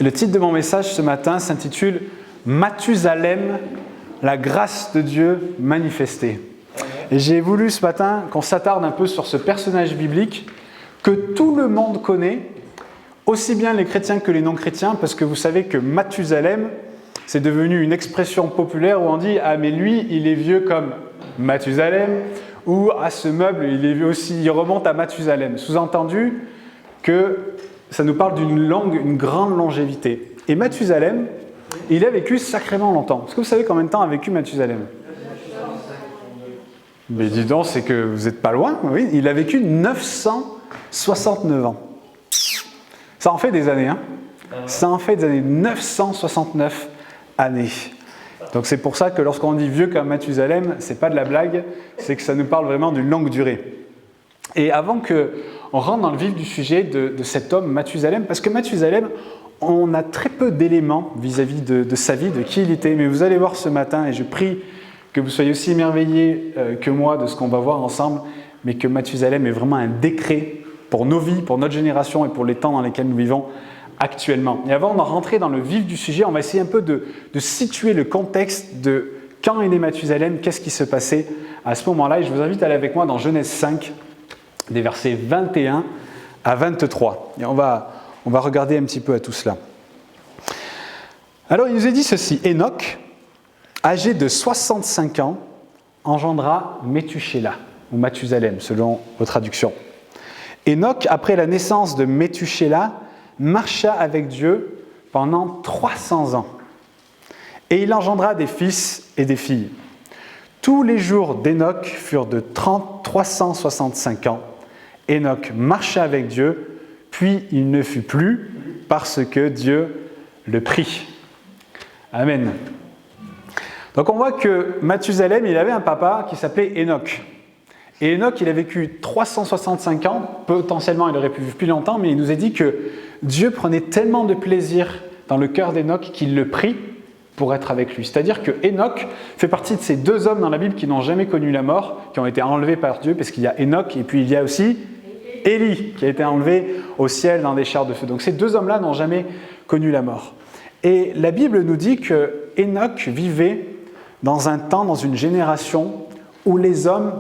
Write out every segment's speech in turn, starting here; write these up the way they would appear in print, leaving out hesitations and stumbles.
Le titre de mon message ce matin s'intitule « Mathusalem, la grâce de Dieu manifestée ». Et j'ai voulu ce matin qu'on s'attarde un peu sur ce personnage biblique que tout le monde connaît, aussi bien les chrétiens que les non-chrétiens, parce que vous savez que Mathusalem, c'est devenu une expression populaire où on dit « Ah mais lui, il est vieux comme Mathusalem » ou « Ah ce meuble, il remonte à Mathusalem ». Sous-entendu que ça nous parle une grande longévité. Et Mathusalem, il a vécu sacrément longtemps. Est-ce que vous savez combien de temps a vécu Mathusalem ? Mais dis donc, c'est que vous n'êtes pas loin. Oui, il a vécu 969 ans. Ça en fait des années, hein ? Ça en fait des années. 969 années. Donc c'est pour ça que lorsqu'on dit vieux comme Mathusalem, c'est pas de la blague, c'est que ça nous parle vraiment d'une longue durée. Et avant qu'on rentre dans le vif du sujet de cet homme, Mathusalem, parce que Mathusalem, on a très peu d'éléments vis-à-vis de sa vie, de qui il était, mais vous allez voir ce matin, et je prie que vous soyez aussi émerveillés que moi de ce qu'on va voir ensemble, mais que Mathusalem est vraiment un décret pour nos vies, pour notre génération et pour les temps dans lesquels nous vivons actuellement. Et avant de rentrer dans le vif du sujet, on va essayer un peu de situer le contexte de quand est né Mathusalem, qu'est-ce qui se passait à ce moment-là, et je vous invite à aller avec moi dans Genèse 5, des versets 21 à 23. Et on va regarder un petit peu à tout cela. Alors, il nous est dit ceci. Enoch, âgé de 65 ans, engendra Méthusélah, ou Mathusalem, selon vos traductions. Enoch, après la naissance de Méthusélah, marcha avec Dieu pendant 300 ans. Et il engendra des fils et des filles. Tous les jours d'Enoch furent de 365 ans. Enoch marcha avec Dieu, puis il ne fut plus, parce que Dieu le prit. Amen. Donc on voit que Mathusalem, il avait un papa qui s'appelait Enoch. Et Enoch, il a vécu 365 ans, potentiellement il aurait pu vivre plus longtemps, mais il nous a dit que Dieu prenait tellement de plaisir dans le cœur d'Enoch qu'il le prit pour être avec lui. C'est-à-dire que Enoch fait partie de ces deux hommes dans la Bible qui n'ont jamais connu la mort, qui ont été enlevés par Dieu, parce qu'il y a Enoch et puis il y a aussi Élie, qui a été enlevé au ciel dans des chars de feu. Donc ces deux hommes-là n'ont jamais connu la mort. Et la Bible nous dit que Enoch vivait dans un temps, dans une génération où les hommes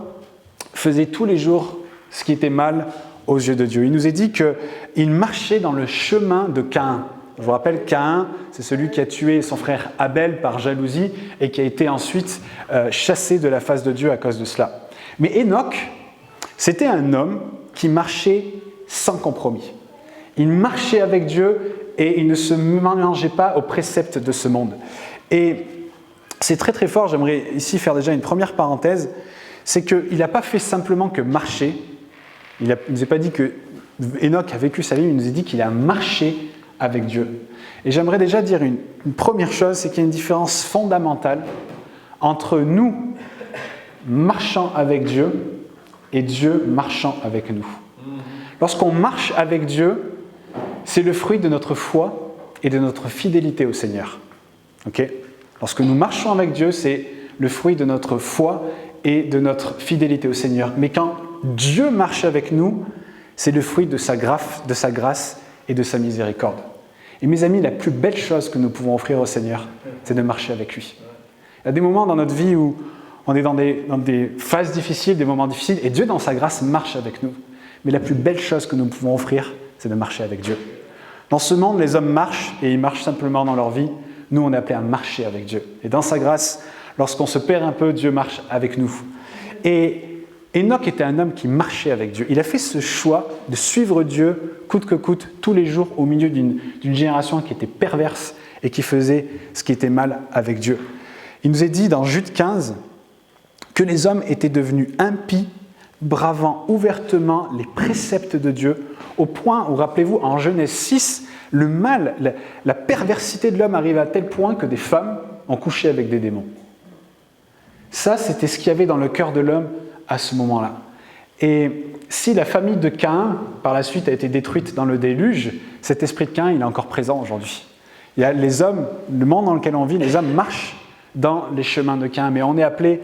faisaient tous les jours ce qui était mal aux yeux de Dieu. Il nous est dit qu'il marchait dans le chemin de Caïn. Je vous rappelle, Caïn, c'est celui qui a tué son frère Abel par jalousie et qui a été ensuite chassé de la face de Dieu à cause de cela. Mais Enoch, c'était un homme qui marchait sans compromis. Il marchait avec Dieu et il ne se mélangeait pas aux préceptes de ce monde. Et c'est très très fort, j'aimerais ici faire déjà une première parenthèse, c'est qu'il n'a pas fait simplement que marcher. Il ne nous a pas dit que Enoch a vécu sa vie, il nous a dit qu'il a marché avec Dieu. Et j'aimerais déjà dire une première chose, c'est qu'il y a une différence fondamentale entre nous marchant avec Dieu et Dieu marchant avec nous. Lorsqu'on marche avec Dieu, c'est le fruit de notre foi et de notre fidélité au Seigneur. Okay ? Lorsque nous marchons avec Dieu, c'est le fruit de notre foi et de notre fidélité au Seigneur. Mais quand Dieu marche avec nous, c'est le fruit de sa grâce et de sa miséricorde. Et mes amis, la plus belle chose que nous pouvons offrir au Seigneur, c'est de marcher avec lui. Il y a des moments dans notre vie où on est dans des phases difficiles, des moments difficiles, et Dieu, dans sa grâce, marche avec nous. Mais la plus belle chose que nous pouvons offrir, c'est de marcher avec Dieu. Dans ce monde, les hommes marchent, et ils marchent simplement dans leur vie. Nous, on est appelés à marcher avec Dieu. Et dans sa grâce, lorsqu'on se perd un peu, Dieu marche avec nous. Et Enoch était un homme qui marchait avec Dieu. Il a fait ce choix de suivre Dieu coûte que coûte, tous les jours, au milieu d'une génération qui était perverse et qui faisait ce qui était mal avec Dieu. Il nous est dit dans Jude 15 que les hommes étaient devenus impies, bravant ouvertement les préceptes de Dieu, au point où, rappelez-vous, en Genèse 6, le mal, la perversité de l'homme arrive à tel point que des femmes ont couché avec des démons. Ça, c'était ce qu'il y avait dans le cœur de l'homme à ce moment-là. Et si la famille de Caïn, par la suite, a été détruite dans le déluge, cet esprit de Caïn, il est encore présent aujourd'hui. Il y a les hommes, le monde dans lequel on vit, les hommes marchent dans les chemins de Caïn, mais on est appelé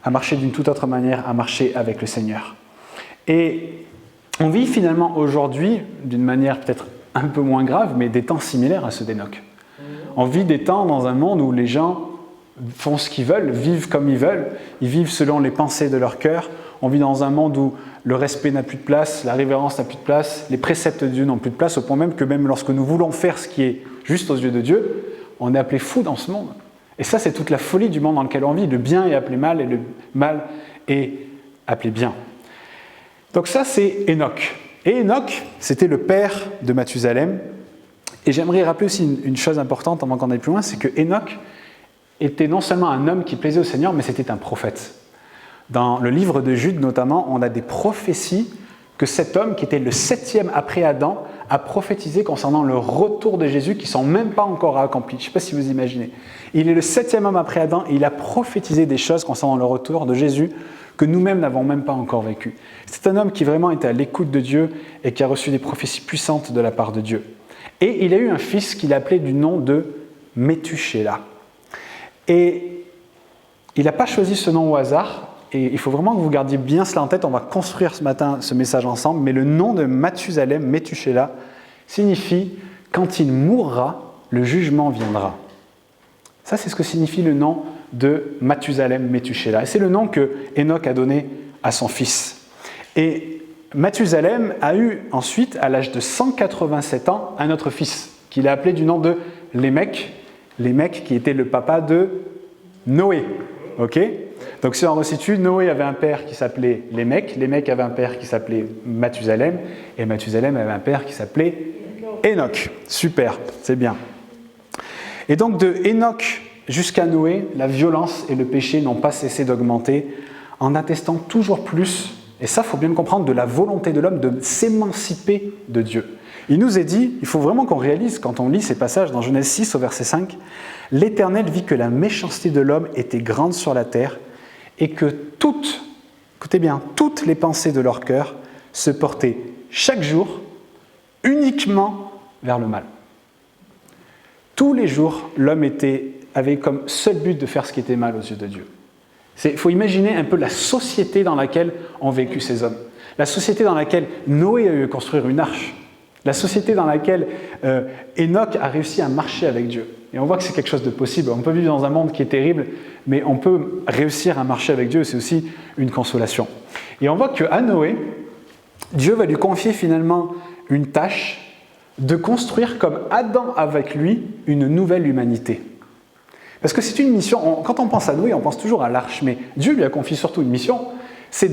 à marcher d'une toute autre manière, à marcher avec le Seigneur. Et on vit finalement aujourd'hui, d'une manière peut-être un peu moins graves, mais des temps similaires à ceux d'Enoch. On vit des temps dans un monde où les gens font ce qu'ils veulent, vivent comme ils veulent, ils vivent selon les pensées de leur cœur. On vit dans un monde où le respect n'a plus de place, la révérence n'a plus de place, les préceptes de Dieu n'ont plus de place, au point même que même lorsque nous voulons faire ce qui est juste aux yeux de Dieu, on est appelé fou dans ce monde. Et ça, c'est toute la folie du monde dans lequel on vit. Le bien est appelé mal et le mal est appelé bien. Donc ça, c'est Enoch. Et Enoch, c'était le père de Mathusalem. Et j'aimerais rappeler aussi une chose importante avant qu'on aille plus loin, c'est que Enoch était non seulement un homme qui plaisait au Seigneur, mais c'était un prophète. Dans le livre de Jude notamment, on a des prophéties que cet homme, qui était le 7e après Adam, a prophétisé concernant le retour de Jésus qui ne sont même pas encore accomplis. Je ne sais pas si vous imaginez. Il est le 7e homme après Adam et il a prophétisé des choses concernant le retour de Jésus que nous-mêmes n'avons même pas encore vécu. C'est un homme qui vraiment était à l'écoute de Dieu et qui a reçu des prophéties puissantes de la part de Dieu. Et il a eu un fils qu'il appelait du nom de Méthusélah. Et il n'a pas choisi ce nom au hasard. Et il faut vraiment que vous gardiez bien cela en tête. On va construire ce matin ce message ensemble. Mais le nom de Mathusalem, Méthusélah, signifie « quand il mourra, le jugement viendra ». Ça, c'est ce que signifie le nom de Mathusalem, Méthusélah. Et c'est le nom que Enoch a donné à son fils. Et Mathusalem a eu ensuite, à l'âge de 187 ans, un autre fils, qu'il a appelé du nom de Lémec. Lémec qui était le papa de Noé. Ok ? Donc si on resitue, Noé avait un père qui s'appelait Lémec, Lémec avait un père qui s'appelait Mathusalem, et Mathusalem avait un père qui s'appelait Enoch. Super, c'est bien. Et donc de Enoch jusqu'à Noé, la violence et le péché n'ont pas cessé d'augmenter, en attestant toujours plus, et ça il faut bien le comprendre, de la volonté de l'homme de s'émanciper de Dieu. Il nous est dit, il faut vraiment qu'on réalise quand on lit ces passages dans Genèse 6 au verset 5, « L'Éternel vit que la méchanceté de l'homme était grande sur la terre, et que toutes, écoutez bien, toutes les pensées de leur cœur se portaient chaque jour uniquement vers le mal. » Tous les jours, l'homme avait comme seul but de faire ce qui était mal aux yeux de Dieu. Il faut imaginer un peu la société dans laquelle ont vécu ces hommes. La société dans laquelle Noé a eu à construire une arche. La société dans laquelle Enoch a réussi à marcher avec Dieu. Et on voit que c'est quelque chose de possible. On peut vivre dans un monde qui est terrible, mais on peut réussir à marcher avec Dieu. C'est aussi une consolation. Et on voit qu'à Noé, Dieu va lui confier finalement une tâche de construire comme Adam avec lui une nouvelle humanité. Parce que c'est une mission, quand on pense à Noé, on pense toujours à l'arche, mais Dieu lui a confié surtout une mission, c'est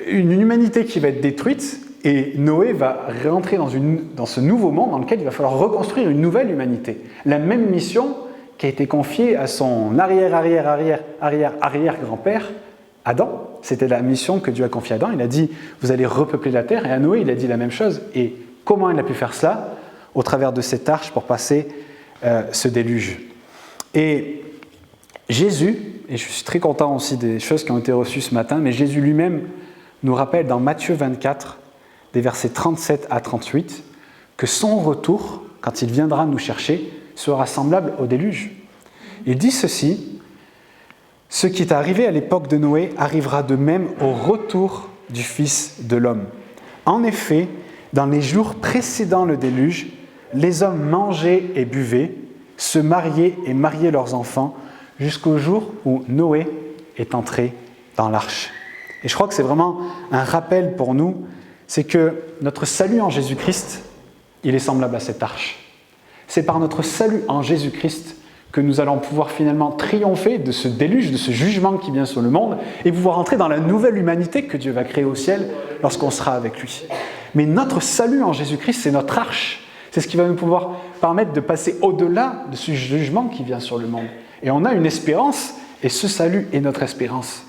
une humanité qui va être détruite, et Noé va rentrer dans ce nouveau monde dans lequel il va falloir reconstruire une nouvelle humanité. La même mission qui a été confiée à son arrière-grand-père, Adam. C'était la mission que Dieu a confiée à Adam. Il a dit, vous allez repeupler la terre. Et à Noé, il a dit la même chose. Et comment il a pu faire cela ? Au travers de cette arche pour passer ce déluge. Et Jésus, et je suis très content aussi des choses qui ont été reçues ce matin, mais Jésus lui-même nous rappelle dans Matthieu 24, des versets 37 à 38, que son retour, quand il viendra nous chercher, sera semblable au déluge. Il dit ceci, « Ce qui est arrivé à l'époque de Noé arrivera de même au retour du Fils de l'homme. En effet, dans les jours précédant le déluge, les hommes mangeaient et buvaient, se mariaient et mariaient leurs enfants, jusqu'au jour où Noé est entré dans l'arche. » Et je crois que c'est vraiment un rappel pour nous, c'est que notre salut en Jésus-Christ, il est semblable à cette arche. C'est par notre salut en Jésus-Christ que nous allons pouvoir finalement triompher de ce déluge, de ce jugement qui vient sur le monde, et pouvoir entrer dans la nouvelle humanité que Dieu va créer au ciel lorsqu'on sera avec lui. Mais notre salut en Jésus-Christ, c'est notre arche. C'est ce qui va nous pouvoir permettre de passer au-delà de ce jugement qui vient sur le monde. Et on a une espérance, et ce salut est notre espérance.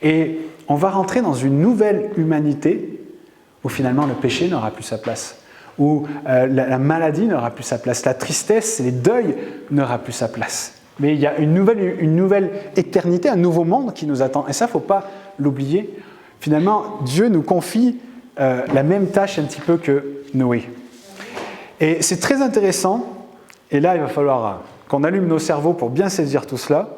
Et on va rentrer dans une nouvelle humanité où finalement le péché n'aura plus sa place, où la maladie n'aura plus sa place, la tristesse, les deuils n'aura plus sa place. Mais il y a une nouvelle éternité, un nouveau monde qui nous attend. Et ça, il ne faut pas l'oublier. Finalement, Dieu nous confie la même tâche un petit peu que Noé. Et c'est très intéressant, et là il va falloir qu'on allume nos cerveaux pour bien saisir tout cela,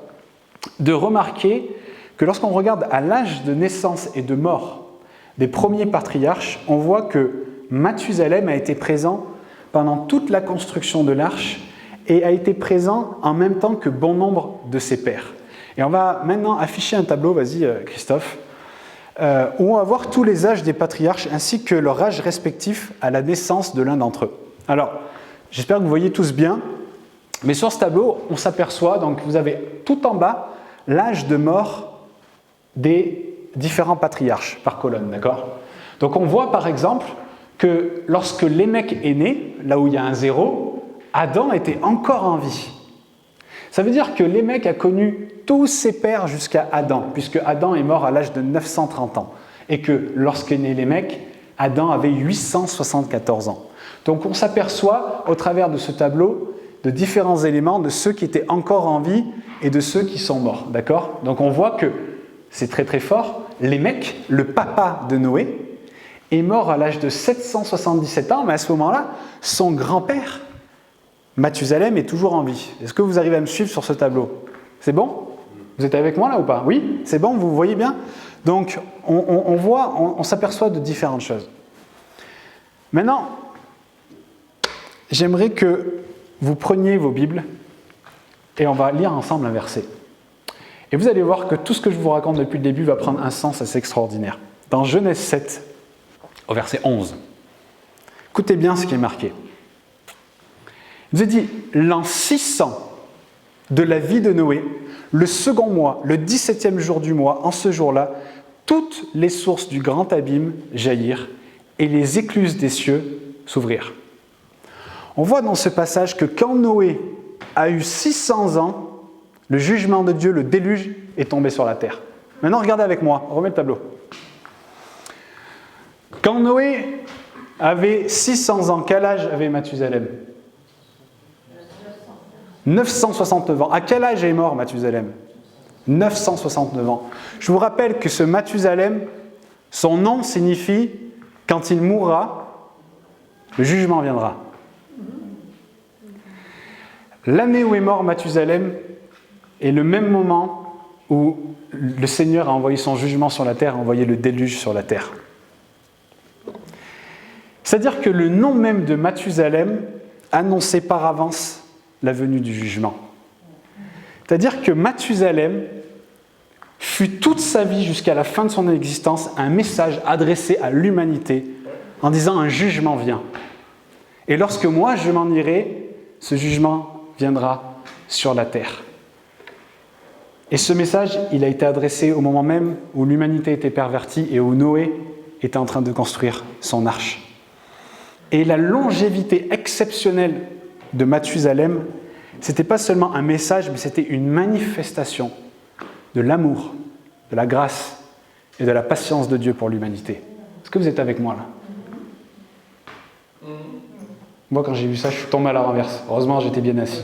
de remarquer que lorsqu'on regarde à l'âge de naissance et de mort des premiers patriarches, on voit que Mathusalem a été présent pendant toute la construction de l'arche et a été présent en même temps que bon nombre de ses pères. Et on va maintenant afficher un tableau, vas-y Christophe, où on va voir tous les âges des patriarches ainsi que leur âge respectif à la naissance de l'un d'entre eux. Alors, j'espère que vous voyez tous bien, mais sur ce tableau, on s'aperçoit, donc vous avez tout en bas l'âge de mort des différents patriarches par colonne, d'accord ? Donc on voit par exemple que lorsque Lémec est né, là où il y a un 0, Adam était encore en vie. Ça veut dire que Lémec a connu tous ses pères jusqu'à Adam, puisque Adam est mort à l'âge de 930 ans. Et que lorsqu'est né Lémec, Adam avait 874 ans. Donc on s'aperçoit au travers de ce tableau de différents éléments de ceux qui étaient encore en vie et de ceux qui sont morts. D'accord ? Donc on voit que c'est très très fort. Lémec, le papa de Noé, est mort à l'âge de 777 ans, mais à ce moment-là, son grand-père, Mathusalem, est toujours en vie. Est-ce que vous arrivez à me suivre sur ce tableau ? C'est bon ? Vous êtes avec moi là ou pas ? Oui ? C'est bon ? Vous voyez bien ? Donc, on s'aperçoit de différentes choses. Maintenant, j'aimerais que vous preniez vos Bibles et on va lire ensemble un verset. Et vous allez voir que tout ce que je vous raconte depuis le début va prendre un sens assez extraordinaire. Dans Genèse 7, au verset 11, écoutez bien ce qui est marqué. Il nous est dit, l'an 600 de la vie de Noé, le second mois, le 17e jour du mois, en ce jour-là, toutes les sources du grand abîme jaillirent et les écluses des cieux s'ouvrirent. On voit dans ce passage que quand Noé a eu 600 ans, le jugement de Dieu, le déluge, est tombé sur la terre. Maintenant, regardez avec moi, remets le tableau. Quand Noé avait 600 ans, quel âge avait Mathusalem ? 969 ans. À quel âge est mort Mathusalem ? 969 ans. Je vous rappelle que ce Mathusalem, son nom signifie « quand il mourra, le jugement viendra ». L'année où est mort Mathusalem est le même moment où le Seigneur a envoyé son jugement sur la terre, a envoyé le déluge sur la terre. C'est-à-dire que le nom même de Mathusalem annonçait par avance la venue du jugement. C'est-à-dire que Mathusalem fut toute sa vie jusqu'à la fin de son existence un message adressé à l'humanité en disant un jugement vient. Et lorsque moi je m'en irai, ce jugement viendra sur la terre. Et ce message, il a été adressé au moment même où l'humanité était pervertie et où Noé était en train de construire son arche. Et la longévité exceptionnelle de Mathusalem, ce n'était pas seulement un message, mais c'était une manifestation de l'amour, de la grâce et de la patience de Dieu pour l'humanité. Est-ce que vous êtes avec moi là ? Moi, quand j'ai vu ça, je suis tombé à la renverse. Heureusement, j'étais bien assis.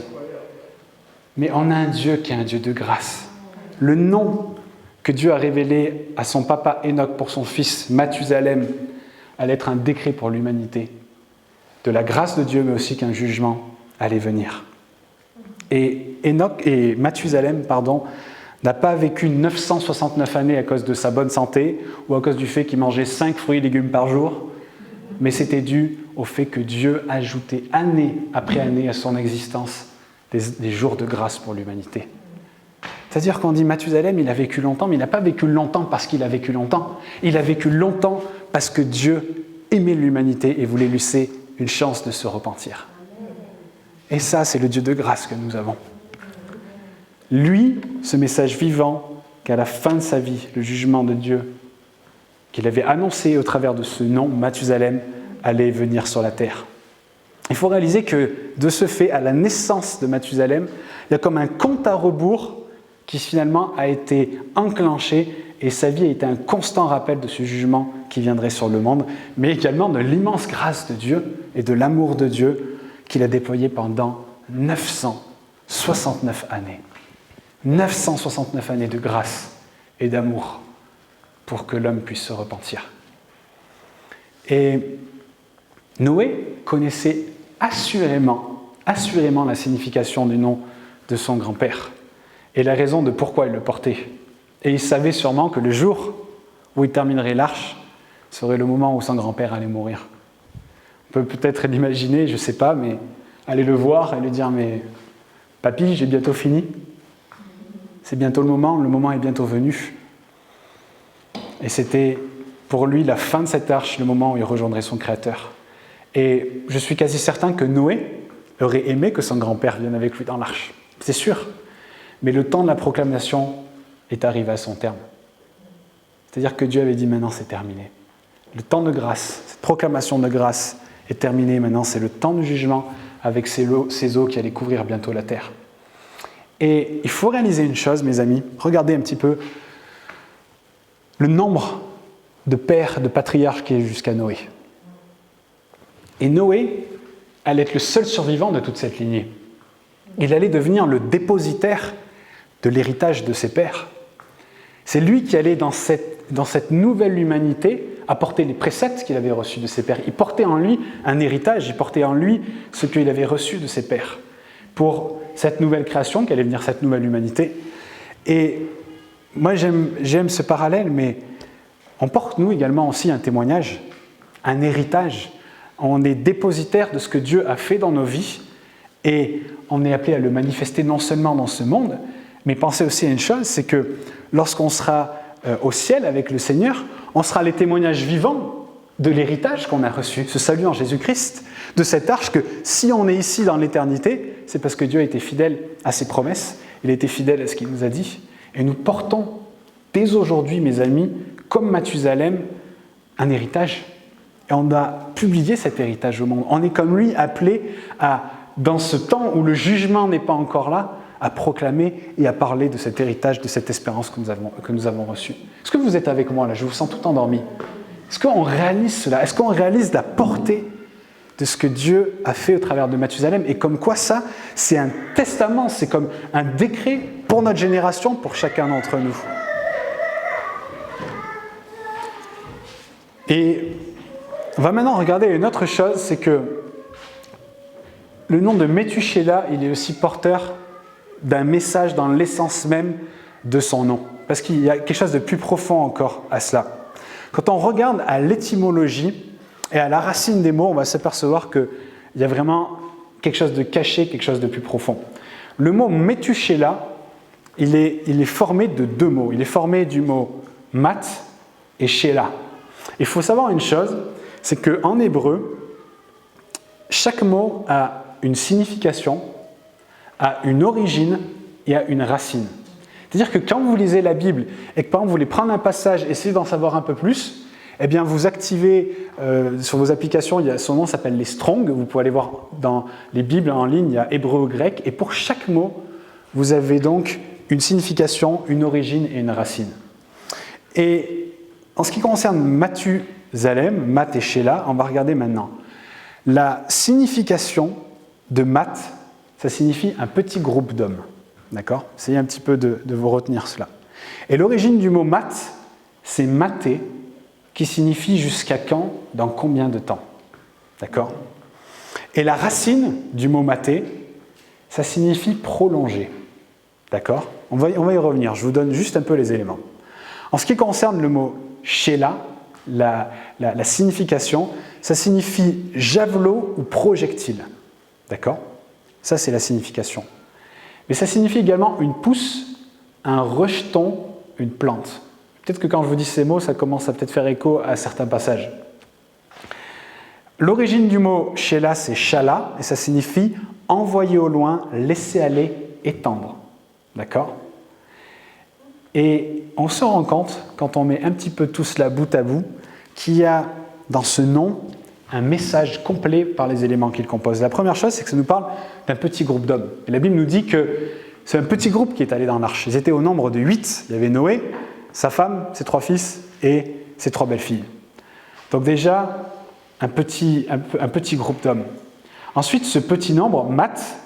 Mais on a un Dieu qui est un Dieu de grâce. Le nom que Dieu a révélé à son papa Enoch pour son fils Mathusalem allait être un décret pour l'humanité. De la grâce de Dieu, mais aussi qu'un jugement allait venir. Et Mathusalem, n'a pas vécu 969 années à cause de sa bonne santé ou à cause du fait qu'il mangeait 5 fruits et légumes par jour, mais c'était dû au fait que Dieu ajoutait année après année à son existence des jours de grâce pour l'humanité. C'est-à-dire qu'on dit Mathusalem, il a vécu longtemps, mais il n'a pas vécu longtemps parce qu'il a vécu longtemps. Il a vécu longtemps parce que Dieu aimait l'humanité et voulait lui laisser une chance de se repentir. Et ça, c'est le Dieu de grâce que nous avons. Lui, ce message vivant, qu'à la fin de sa vie, le jugement de Dieu, qu'il avait annoncé au travers de ce nom, Mathusalem, allait venir sur la terre. Il faut réaliser que, de ce fait, à la naissance de Mathusalem, il y a comme un compte à rebours qui finalement a été enclenché et sa vie a été un constant rappel de ce jugement qui viendrait sur le monde, mais également de l'immense grâce de Dieu et de l'amour de Dieu qu'il a déployé pendant 969 années. 969 années de grâce et d'amour pour que l'homme puisse se repentir. Et Noé connaissait assurément la signification du nom de son grand-père et la raison de pourquoi il le portait. Et il savait sûrement que le jour où il terminerait l'arche serait le moment où son grand-père allait mourir. On peut peut-être l'imaginer, je ne sais pas, mais aller le voir et lui dire « Mais papy, j'ai bientôt fini. C'est bientôt le moment est bientôt venu. » Et c'était pour lui la fin de cette arche, le moment où il rejoindrait son Créateur. Et je suis quasi certain que Noé aurait aimé que son grand-père vienne avec lui dans l'arche. C'est sûr. Mais le temps de la proclamation est arrivé à son terme. C'est-à-dire que Dieu avait dit maintenant c'est terminé. Le temps de grâce, cette proclamation de grâce est terminée. Maintenant c'est le temps du jugement avec ces eaux qui allaient couvrir bientôt la terre. Et il faut réaliser une chose, mes amis. Regardez un petit peu le nombre de pères, de patriarches qui est jusqu'à Noé. Et Noé allait être le seul survivant de toute cette lignée. Il allait devenir le dépositaire de l'héritage de ses pères. C'est lui qui allait, dans cette nouvelle humanité, apporter les préceptes qu'il avait reçus de ses pères. Il portait en lui un héritage, il portait en lui ce qu'il avait reçu de ses pères pour cette nouvelle création qui allait venir, cette nouvelle humanité. Et moi, j'aime ce parallèle, mais on porte, nous, également aussi un témoignage, un héritage. On est dépositaire de ce que Dieu a fait dans nos vies et on est appelé à le manifester non seulement dans ce monde, mais pensez aussi à une chose, c'est que lorsqu'on sera au ciel avec le Seigneur, on sera les témoignages vivants de l'héritage qu'on a reçu, ce salut en Jésus-Christ, de cette arche que si on est ici dans l'éternité, c'est parce que Dieu a été fidèle à ses promesses, il a été fidèle à ce qu'il nous a dit. Et nous portons dès aujourd'hui, mes amis, comme Mathusalem, un héritage. Et on doit publier cet héritage au monde. On est comme lui appelé à, dans ce temps où le jugement n'est pas encore là, à proclamer et à parler de cet héritage, de cette espérance que nous avons reçue. Est-ce que vous êtes avec moi là? Je vous sens tout endormi. Est-ce qu'on réalise cela? Est-ce qu'on réalise la portée de ce que Dieu a fait au travers de Mathusalem? Et comme quoi ça, c'est un testament, c'est comme un décret pour notre génération, pour chacun d'entre nous. Et on va maintenant regarder une autre chose, c'est que le nom de Méthusélah, il est aussi porteur d'un message dans l'essence même de son nom. Parce qu'il y a quelque chose de plus profond encore à cela. Quand on regarde à l'étymologie et à la racine des mots, on va s'apercevoir qu'il y a vraiment quelque chose de caché, quelque chose de plus profond. Le mot Méthusélah, il est formé de deux mots. Il est formé du mot mat et shélah. Il faut savoir une chose, c'est qu'en hébreu, chaque mot a une signification, a une origine et a une racine. C'est-à-dire que quand vous lisez la Bible et que par exemple vous voulez prendre un passage et essayer d'en savoir un peu plus, eh bien vous activez sur vos applications, son nom s'appelle les Strong, vous pouvez aller voir dans les Bibles en ligne, il y a hébreu ou grec, et pour chaque mot, vous avez donc une signification, une origine et une racine. Et en ce qui concerne Mathusalem, Mat et Shélah, on va regarder maintenant. La signification de Mat, ça signifie un petit groupe d'hommes. D'accord? Essayez un petit peu de vous retenir cela. Et l'origine du mot mat, c'est maté, qui signifie jusqu'à quand, dans combien de temps. D'accord? Et la racine du mot maté, ça signifie prolonger. D'accord? On va y revenir, je vous donne juste un peu les éléments. En ce qui concerne le mot shélah, la signification, ça signifie javelot ou projectile. D'accord? Ça, c'est la signification. Mais ça signifie également une pousse, un rejeton, une plante. Peut-être que quand je vous dis ces mots, ça commence à peut-être faire écho à certains passages. L'origine du mot shélah, c'est shala, et ça signifie envoyer au loin, laisser aller, étendre. D'accord? Et on se rend compte, quand on met un petit peu tout cela bout à bout, qu'il y a dans ce nom un message complet par les éléments qu'il compose. La première chose, c'est que ça nous parle d'un petit groupe d'hommes. Et la Bible nous dit que c'est un petit groupe qui est allé dans l'arche. Ils étaient au nombre de 8. Il y avait Noé, sa femme, ses 3 fils et ses 3 belles-filles. Donc déjà, un petit groupe d'hommes. Ensuite, ce petit nombre, Mat,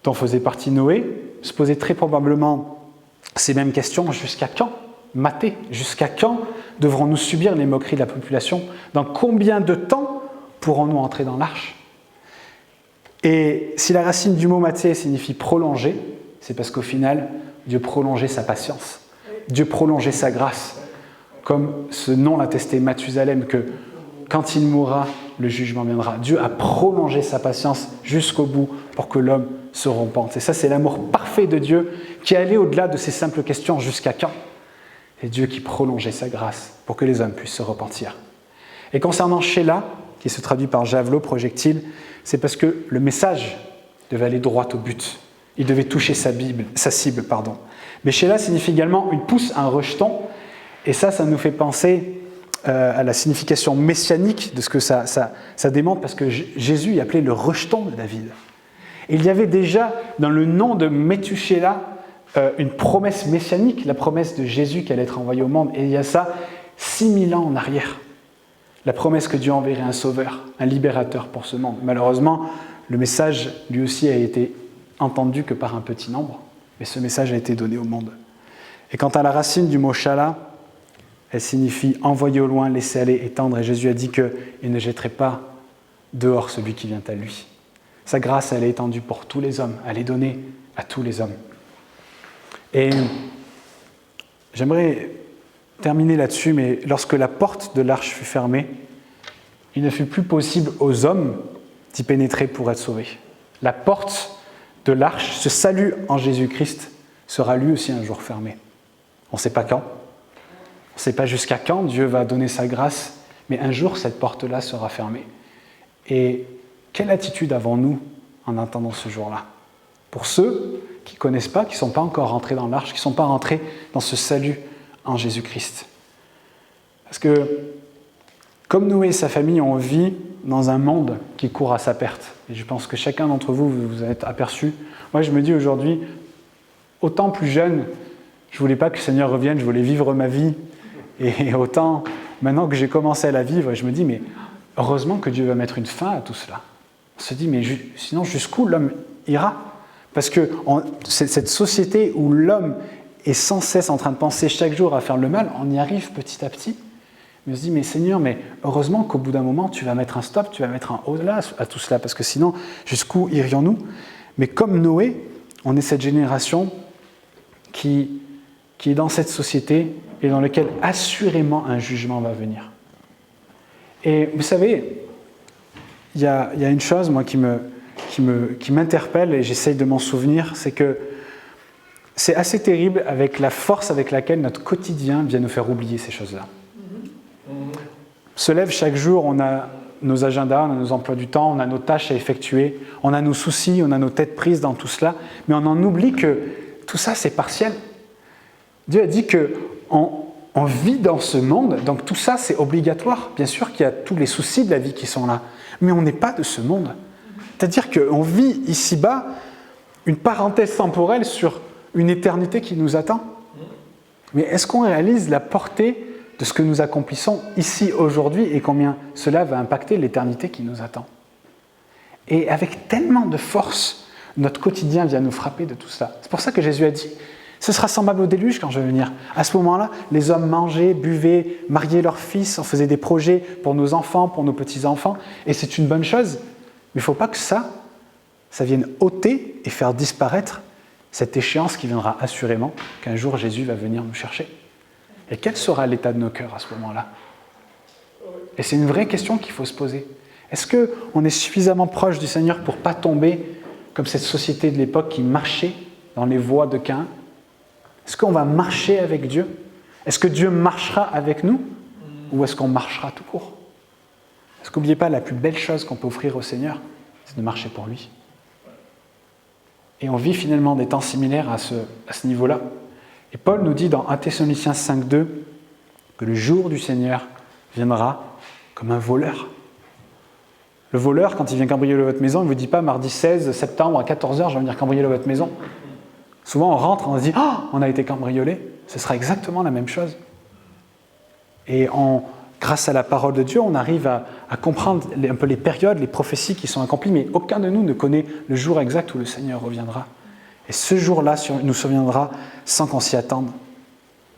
dont faisait partie Noé, se posait très probablement ces mêmes questions. Jusqu'à quand mater? Jusqu'à quand devrons-nous subir les moqueries de la population? Dans combien de temps pourrons-nous entrer dans l'arche? Et si la racine du mot mater signifie prolonger, c'est parce qu'au final, Dieu prolongeait sa patience. Dieu prolongeait sa grâce. Comme ce nom l'attestait Mathusalem, que quand il mourra, le jugement viendra. Dieu a prolongé sa patience jusqu'au bout pour que l'homme se repente. Et ça, c'est l'amour parfait de Dieu qui est allé au-delà de ces simples questions jusqu'à quand. C'est Dieu qui prolongeait sa grâce pour que les hommes puissent se repentir. Et concernant Sheila, qui se traduit par javelot, projectile, c'est parce que le message devait aller droit au but. Il devait toucher sa cible. Mais Sheila signifie également une pousse, un rejeton. Et ça nous fait penser à la signification messianique de ce que ça démontre, parce que Jésus y appelait le rejeton de David. Et il y avait déjà dans le nom de Méthusélah une promesse messianique, la promesse de Jésus qui allait être envoyé au monde. Et il y a ça 6000 ans en arrière. La promesse que Dieu enverrait un sauveur, un libérateur pour ce monde. Malheureusement, le message, lui aussi, a été entendu que par un petit nombre, mais ce message a été donné au monde. Et quant à la racine du mot Shala, elle signifie envoyer au loin, laisser aller, étendre. Et Jésus a dit qu'il ne jetterait pas dehors celui qui vient à lui. Sa grâce, elle est étendue pour tous les hommes. Elle est donnée à tous les hommes. Et j'aimerais terminer là-dessus, mais lorsque la porte de l'arche fut fermée, il ne fut plus possible aux hommes d'y pénétrer pour être sauvés. La porte de l'arche, ce salut en Jésus-Christ, sera lui aussi un jour fermé. On ne sait pas quand. On ne sait pas jusqu'à quand Dieu va donner sa grâce, mais un jour, cette porte-là sera fermée. Et quelle attitude avons-nous en attendant ce jour-là? Pour ceux qui ne connaissent pas, qui ne sont pas encore rentrés dans l'arche, qui ne sont pas rentrés dans ce salut en Jésus-Christ. Parce que, comme Noé et sa famille, on vit dans un monde qui court à sa perte. Et je pense que chacun d'entre vous, vous en êtes aperçu. Moi, je me dis aujourd'hui, autant plus jeune, je ne voulais pas que le Seigneur revienne, je voulais vivre ma vie. Et autant, maintenant que j'ai commencé à la vivre, je me dis, mais heureusement que Dieu va mettre une fin à tout cela. On se dit, mais sinon, jusqu'où l'homme ira? Parce que cette société où l'homme est sans cesse en train de penser chaque jour à faire le mal, on y arrive petit à petit. Mais on se dit, mais Seigneur, mais heureusement qu'au bout d'un moment, tu vas mettre un stop, tu vas mettre un au-delà à tout cela, parce que sinon, jusqu'où irions-nous? Mais comme Noé, on est cette génération qui est dans cette société et dans laquelle assurément un jugement va venir. Et vous savez, il y a une chose, moi, qui m'interpelle, et j'essaye de m'en souvenir, c'est que c'est assez terrible avec la force avec laquelle notre quotidien vient nous faire oublier ces choses-là. On se lève chaque jour, on a nos agendas, on a nos emplois du temps, on a nos tâches à effectuer, on a nos soucis, on a nos têtes prises dans tout cela, mais on en oublie que tout ça, c'est partiel. Dieu a dit qu'on vit dans ce monde, donc tout ça, c'est obligatoire. Bien sûr qu'il y a tous les soucis de la vie qui sont là, mais on n'est pas de ce monde. C'est-à-dire qu'on vit ici-bas une parenthèse temporelle sur une éternité qui nous attend. Mais est-ce qu'on réalise la portée de ce que nous accomplissons ici aujourd'hui et combien cela va impacter l'éternité qui nous attend? Et avec tellement de force, notre quotidien vient nous frapper de tout cela. C'est pour ça que Jésus a dit, ce sera semblable au déluge quand je vais venir. À ce moment-là, les hommes mangeaient, buvaient, mariaient leurs fils, on faisait des projets pour nos enfants, pour nos petits-enfants, et c'est une bonne chose. Mais il ne faut pas que ça vienne ôter et faire disparaître cette échéance qui viendra assurément qu'un jour Jésus va venir nous chercher. Et quel sera l'état de nos cœurs à ce moment-là? Et c'est une vraie question qu'il faut se poser. Est-ce qu'on est suffisamment proche du Seigneur pour ne pas tomber comme cette société de l'époque qui marchait dans les voies de Caïn? Est-ce qu'on va marcher avec Dieu? Est-ce que Dieu marchera avec nous? Ou est-ce qu'on marchera tout court? Parce qu'oubliez pas, la plus belle chose qu'on peut offrir au Seigneur, c'est de marcher pour lui. Et on vit finalement des temps similaires à ce niveau-là. Et Paul nous dit dans 1 Thessaloniciens 5,2 que le jour du Seigneur viendra comme un voleur. Le voleur, quand il vient cambrioler votre maison, il ne vous dit pas mardi 16 septembre à 14h, je vais venir cambrioler votre maison. Souvent on rentre, on se dit « Ah, on a été cambriolé ». Ce sera exactement la même chose. Et grâce à la parole de Dieu, on arrive à comprendre un peu les périodes, les prophéties qui sont accomplies, mais aucun de nous ne connaît le jour exact où le Seigneur reviendra. Et ce jour-là nous surviendra sans qu'on s'y attende.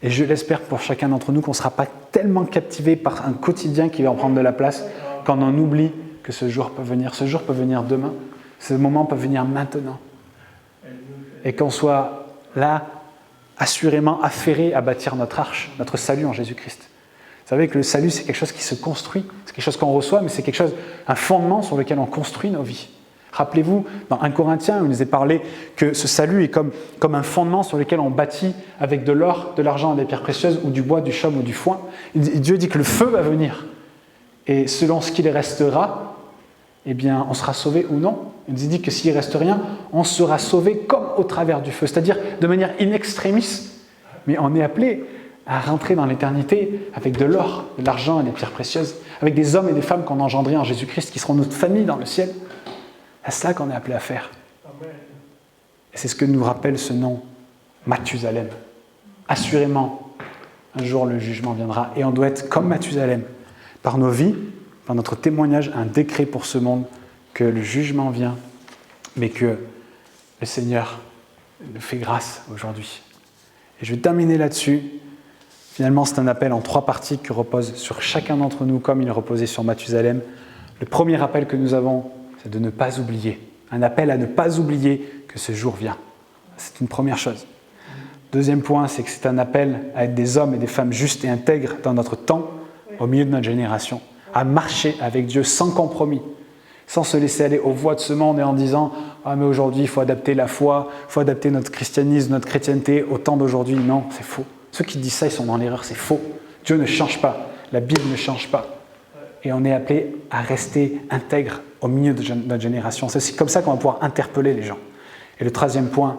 Et je l'espère pour chacun d'entre nous qu'on ne sera pas tellement captivé par un quotidien qui va en prendre de la place qu'on en oublie que ce jour peut venir. Ce jour peut venir demain. Ce moment peut venir maintenant. Et qu'on soit là, assurément affairés à bâtir notre arche, notre salut en Jésus-Christ. Vous savez que le salut, c'est quelque chose qui se construit, c'est quelque chose qu'on reçoit, mais c'est quelque chose, un fondement sur lequel on construit nos vies. Rappelez-vous, dans 1 Corinthiens, il nous est parlé que ce salut est comme un fondement sur lequel on bâtit avec de l'or, de l'argent et des pierres précieuses, ou du bois, du chaume ou du foin. Et Dieu dit que le feu va venir. Et selon ce qu'il restera, eh bien, on sera sauvé ou non. Il nous dit que s'il ne reste rien, on sera sauvé comme au travers du feu, c'est-à-dire de manière in extremis. Mais on est appelé à rentrer dans l'éternité avec de l'or, de l'argent et des pierres précieuses, avec des hommes et des femmes qu'on a engendrés en Jésus-Christ, qui seront notre famille dans le ciel. C'est ça qu'on est appelé à faire. Et c'est ce que nous rappelle ce nom, Mathusalem. Assurément, un jour le jugement viendra et on doit être comme Mathusalem. Par nos vies, par notre témoignage, un décret pour ce monde que le jugement vient, mais que le Seigneur nous fait grâce aujourd'hui. Et je vais terminer là-dessus. Finalement, c'est un appel en 3 parties qui repose sur chacun d'entre nous comme il reposait sur Mathusalem. Le premier appel que nous avons, c'est de ne pas oublier. Un appel à ne pas oublier que ce jour vient. C'est une première chose. Deuxième point, c'est que c'est un appel à être des hommes et des femmes justes et intègres dans notre temps, au milieu de notre génération, à marcher avec Dieu sans compromis, sans se laisser aller aux voies de ce monde et en disant « Ah, mais aujourd'hui, il faut adapter la foi, il faut adapter notre christianisme, notre chrétienté au temps d'aujourd'hui. » Non, c'est faux. Ceux qui disent ça, ils sont dans l'erreur, c'est faux. Dieu ne change pas, la Bible ne change pas. Et on est appelé à rester intègre au milieu de notre génération. C'est comme ça qu'on va pouvoir interpeller les gens. Et le troisième point,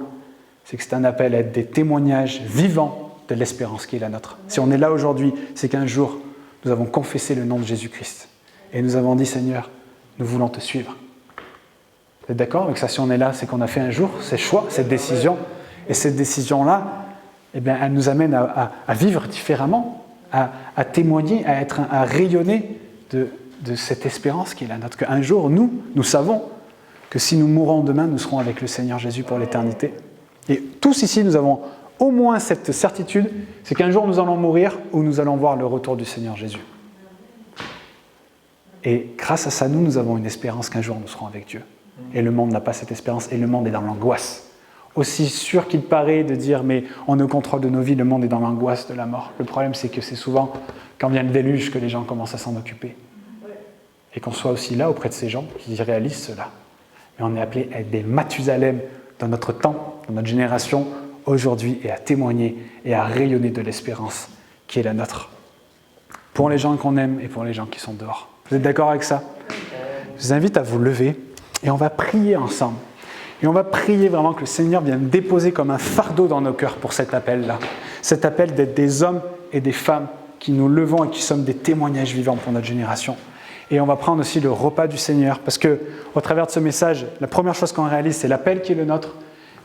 c'est que c'est un appel à être des témoignages vivants de l'espérance qui est la nôtre. Si on est là aujourd'hui, c'est qu'un jour, nous avons confessé le nom de Jésus-Christ. Et nous avons dit, Seigneur, nous voulons te suivre. Vous êtes d'accord avec ça? Si on est là, c'est qu'on a fait un jour ces choix, cette décision. Et cette décision-là, eh bien, elle nous amène à vivre différemment, à témoigner, à rayonner de cette espérance qui est la nôtre. Qu'un jour, nous savons que si nous mourons demain, nous serons avec le Seigneur Jésus pour l'éternité. Et tous ici, nous avons au moins cette certitude, c'est qu'un jour nous allons mourir ou nous allons voir le retour du Seigneur Jésus. Et grâce à ça, nous avons une espérance qu'un jour nous serons avec Dieu. Et le monde n'a pas cette espérance, et le monde est dans l'angoisse. Aussi sûr qu'il paraît de dire, mais on est au contrôle de nos vies, le monde est dans l'angoisse de la mort. Le problème, c'est que c'est souvent quand vient le déluge que les gens commencent à s'en occuper. Et qu'on soit aussi là auprès de ces gens qui réalisent cela. Mais on est appelé à être des Mathusalem dans notre temps, dans notre génération, aujourd'hui, et à témoigner et à rayonner de l'espérance qui est la nôtre. Pour les gens qu'on aime et pour les gens qui sont dehors. Vous êtes d'accord avec ça? Je vous invite à vous lever et on va prier ensemble. Et on va prier vraiment que le Seigneur vienne déposer comme un fardeau dans nos cœurs pour cet appel-là. Cet appel d'être des hommes et des femmes qui nous levons et qui sommes des témoignages vivants pour notre génération. Et on va prendre aussi le repas du Seigneur, parce qu'au travers de ce message, la première chose qu'on réalise, c'est l'appel qui est le nôtre.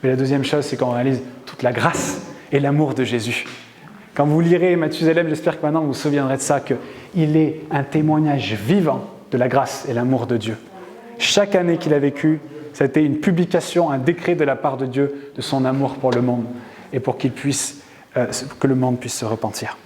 Mais la deuxième chose, c'est qu'on réalise toute la grâce et l'amour de Jésus. Quand vous lirez Mathusalem, j'espère que maintenant vous vous souviendrez de ça, qu'il est un témoignage vivant de la grâce et l'amour de Dieu. Chaque année qu'il a vécu, ça a été une publication, un décret de la part de Dieu, de son amour pour le monde, et pour que le monde puisse se repentir.